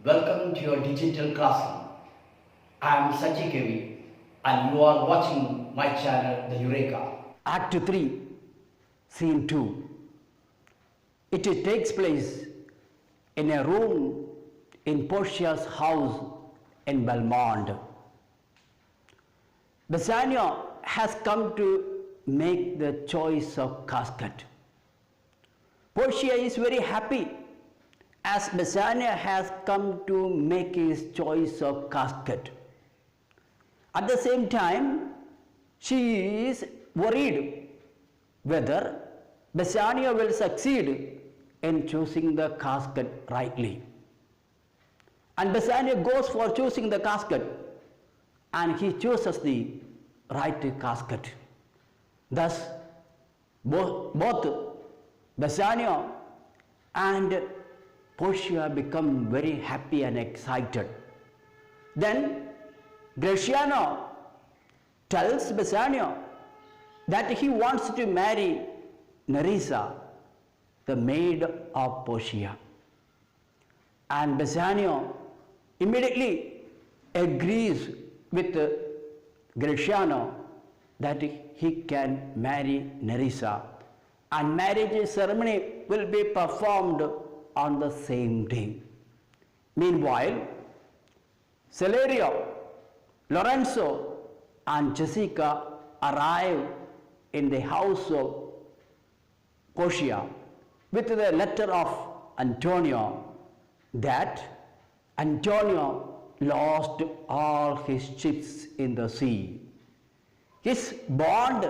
Welcome to your digital classroom. I am Sachi Kevi and you are watching my channel, the EUREKA. Act 3, Scene 2. It takes place in a room in Portia's house in Belmont. Bassanio has come to make the choice of casket. Portia is very happy as Bassanio has come to make his choice of casket. At the same time, she is worried whether Bassanio will succeed in choosing the casket rightly. And Bassanio goes for choosing the casket and he chooses the right casket. Thus, both Bassanio and Portia become very happy and excited. Then Gratiano tells Bassanio that he wants to marry Nerissa, the maid of Portia. And Bassanio immediately agrees with Gratiano that he can marry Nerissa, and marriage ceremony will be performed on the same day. Meanwhile, Celerio, Lorenzo and Jessica arrive in the house of Portia with the letter of Antonio that Antonio lost all his ships in the sea. His bond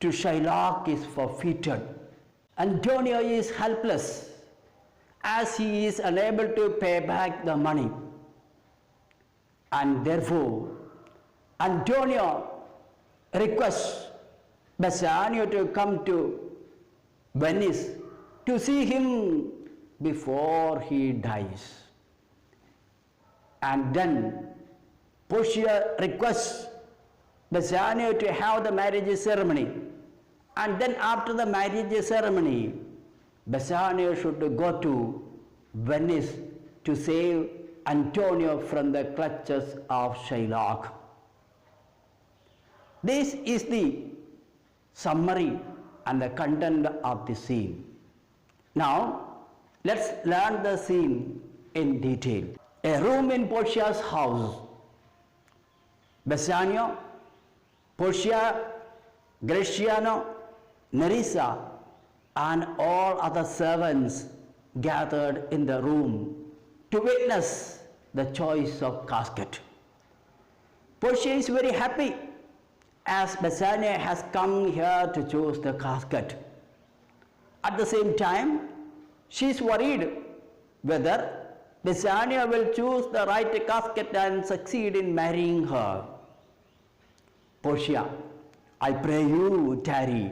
to Shylock is forfeited. Antonio is helpless as he is unable to pay back the money. And therefore, Antonio requests Bassanio to come to Venice to see him before he dies. And then Portia requests Bassanio to have the marriage ceremony. And then after the marriage ceremony, Bassanio should go to Venice to save Antonio from the clutches of Shylock. This is the summary and the content of the scene. Now, let's learn the scene in detail. A room in Portia's house. Bassanio, Portia, Gratiano, Nerissa, and all other servants gathered in the room to witness the choice of casket. Portia is very happy as Bassanio has come here to choose the casket. At the same time, she is worried whether Bassanio will choose the right casket and succeed in marrying her. Portia, I pray you tarry.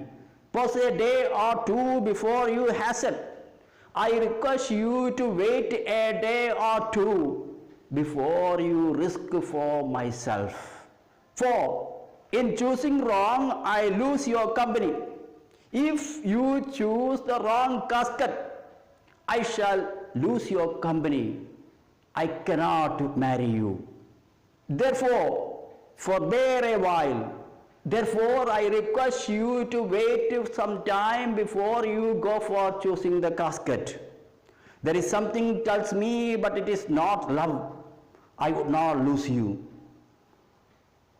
Pause a day or two before you hasten. I request you to wait a day or two before you risk for myself. For in choosing wrong, I lose your company. If you choose the wrong casket, I shall lose your company. I cannot marry you. Therefore, forbear a while. Therefore, I request you to wait some time before you go for choosing the casket. There is something tells me, but it is not love. I would not lose you.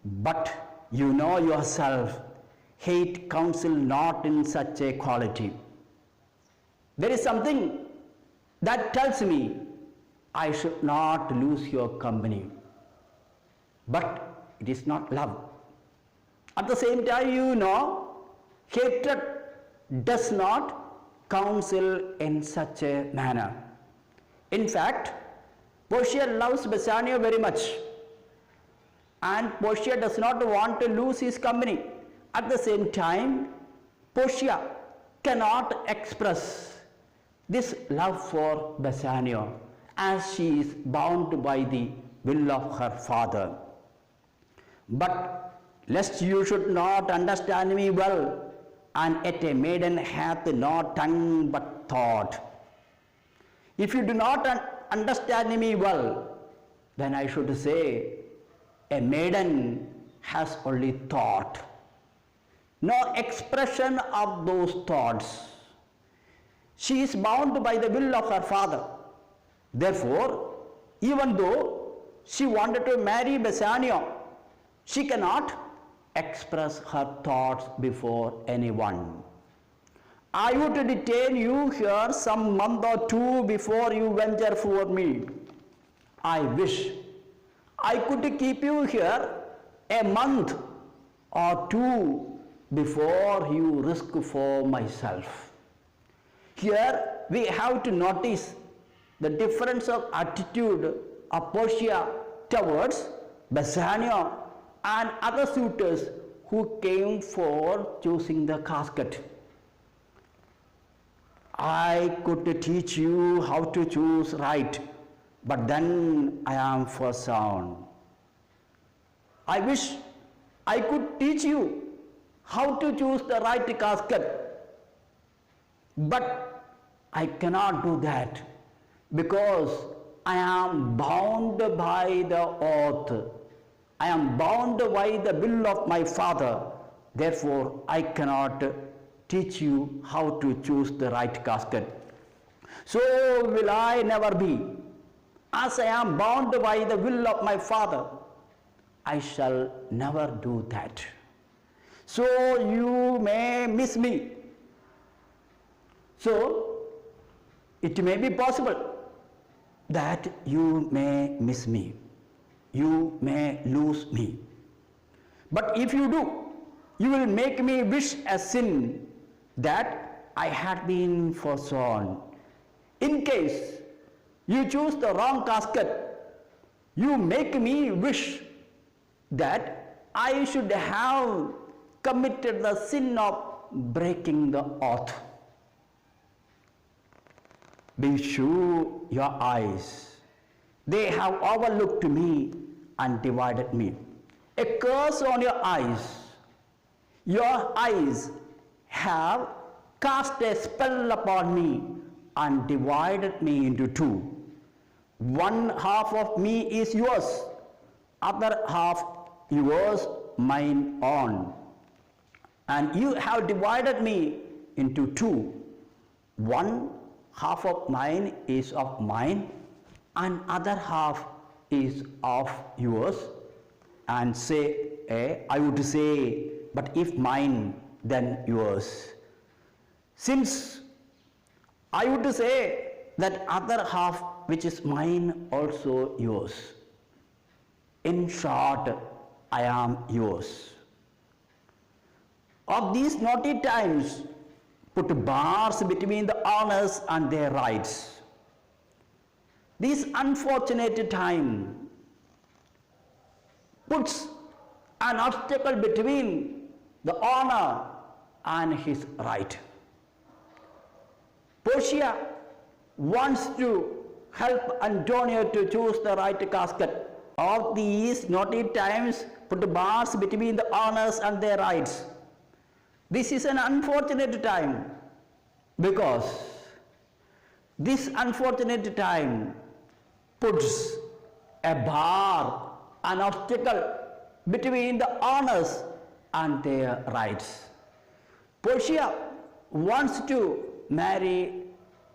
But you know yourself, hate counsel not in such a quality. There is something that tells me I should not lose your company. But it is not love. At the same time, you know, hatred does not counsel in such a manner. In fact, Portia loves Bassanio very much, and Portia does not want to lose his company. At the same time, Portia cannot express this love for Bassanio as she is bound by the will of her father. But lest you should not understand me well, and yet a maiden hath no tongue but thought. If you do not understand me well, then I should say a maiden has only thought, no expression of those thoughts. She is bound by the will of her father. Therefore, even though she wanted to marry Bassanio, she cannot express her thoughts before anyone. I would detain you here some month or two before you venture for me. I wish I could keep you here a month or two before you risk for myself. Here we have to notice the difference of attitude of Portia towards Bassanio and other suitors who came for choosing the casket. I could teach you how to choose right, but then I am forsaken. I wish I could teach you how to choose the right casket, but I cannot do that because I am bound by the oath. I am bound by the will of my father. Therefore, I cannot teach you how to choose the right casket. So will I never be. As I am bound by the will of my father, I shall never do that. So you may miss me. So it may be possible that you may miss me. You may lose me. But if you do, you will make me wish a sin that I had been forsaken. In case you choose the wrong casket, you make me wish that I should have committed the sin of breaking the oath. Be sure your eyes, they have overlooked me and divided me. A curse on your eyes. Your eyes have cast a spell upon me and divided me into two. One half of me is yours, other half yours, mine own. And you have divided me into two. One half of mine is of mine, and other half is of yours. And I would say, but if mine, then yours. Since I would say that other half which is mine also yours. In short, I am yours. Of these naughty times, put bars between the honors and their rights. This unfortunate time puts an obstacle between the honor and his right. Portia wants to help Antonio to choose the right casket. Of these naughty times, put bars between the honors and their rights. This is an unfortunate time because this unfortunate time puts a bar, an obstacle between the honors and their rights. Portia wants to marry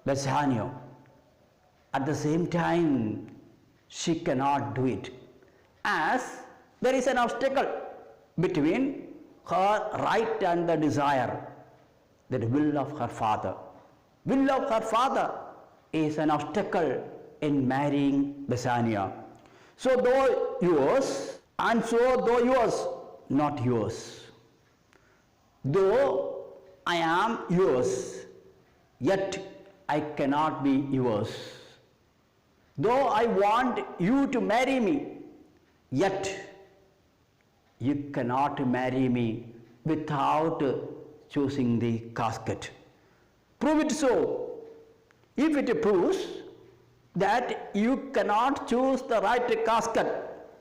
Bassanio. At the same time, she cannot do it, as there is an obstacle between her right and the desire, the will of her father. Will of her father is an obstacle in marrying Bassanio. So though yours, and so though yours, not yours. Though I am yours, yet I cannot be yours. Though I want you to marry me, yet you cannot marry me without choosing the casket. Prove it so. If it proves that you cannot choose the right casket,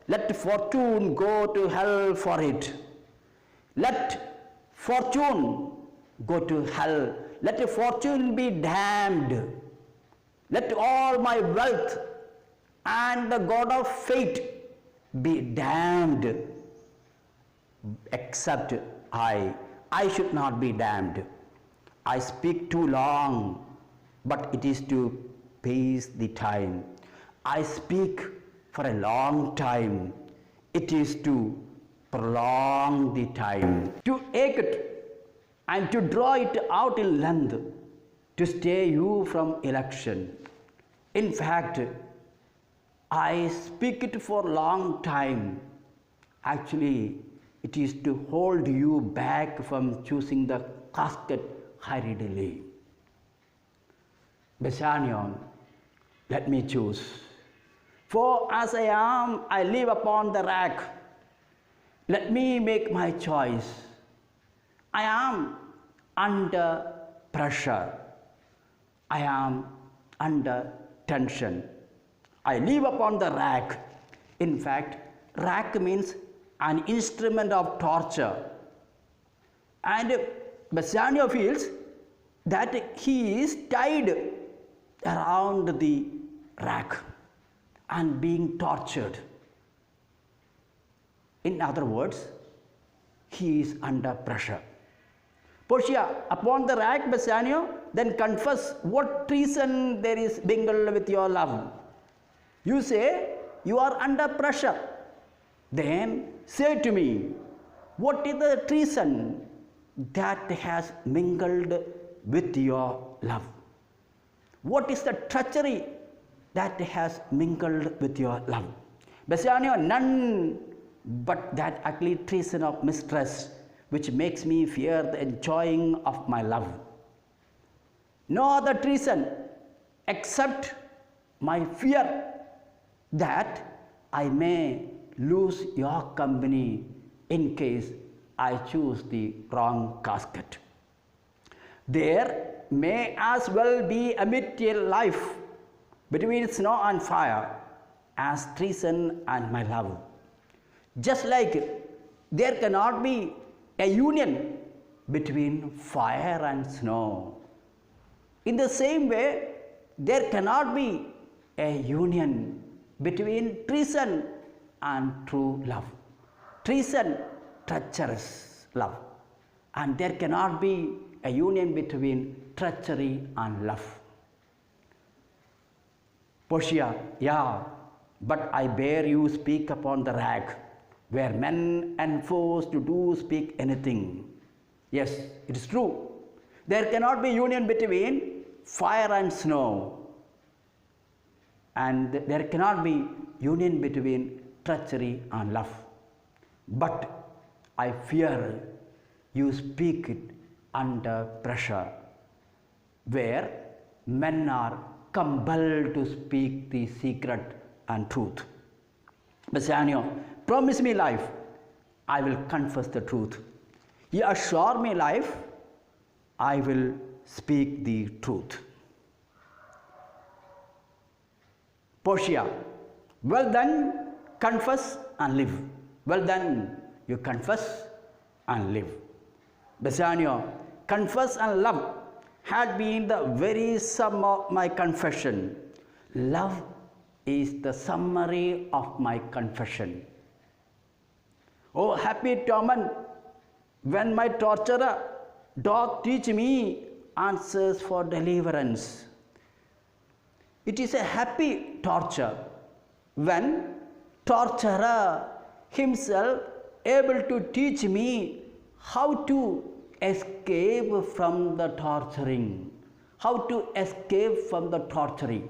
let fortune go to hell for it. Let fortune go to hell. Let fortune be damned. Let all my wealth and the God of fate be damned, except I should not be damned. I speak too long, but it is to pace the time. I speak for a long time, it is to prolong the time. To ache it and to draw it out in length, to stay you from election. In fact, I speak it for long time. Actually, it is to hold you back from choosing the casket hurriedly. Bassanio, let me choose. For as I am, I live upon the rack. Let me make my choice. I am under pressure. I am under tension. I live upon the rack. In fact, rack means an instrument of torture. And Bassanio feels that he is tied around the rack and being tortured. In other words, he is under pressure. Portia, upon the rack, Bassanio, then confess what treason there is mingled with your love. You say you are under pressure. Then say to me, what is the treason that has mingled with your love? What is the treachery that has mingled with your love? Bassanio, none but that ugly treason of mistrust, which makes me fear the enjoying of my love. No other treason except my fear that I may lose your company in case I choose the wrong casket. There may as well be amid a life between snow and fire as treason and my love. Just like there cannot be a union between fire and snow, in the same way there cannot be a union between treason and true love. Treason, treacherous love, and there cannot be a union between treachery and love. Portia, yeah, but I bear you speak upon the rack, where men enforced to do speak anything. Yes, it is true. There cannot be union between fire and snow, and there cannot be union between treachery and love. But I fear you speak it under pressure, where men are compelled to speak the secret and truth. Bassanio, promise me life, I will confess the truth. You assure me life, I will speak the truth. Portia, well then, confess and live. Well then, you confess and live. Bassanio, confess and love had been the very sum of my confession. Love is the summary of my confession. Oh, happy torment, when my torturer doth teach me answers for deliverance. It is a happy torture when torturer himself able to teach me how to escape from the torturing, how to escape from the torturing.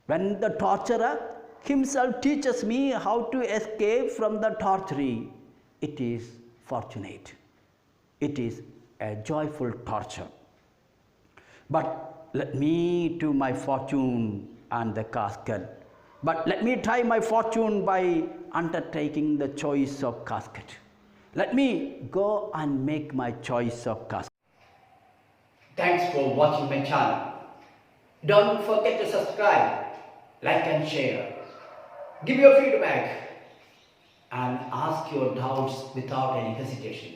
When the torturer himself teaches me how to escape from the torturing, it is fortunate. It is a joyful torture. But let me to my fortune and the casket. But let me try my fortune by undertaking the choice of casket. Let me go and make my choice of casket. Thanks for watching my channel. Don't forget to subscribe, like and share. Give your feedback and ask your doubts without any hesitation.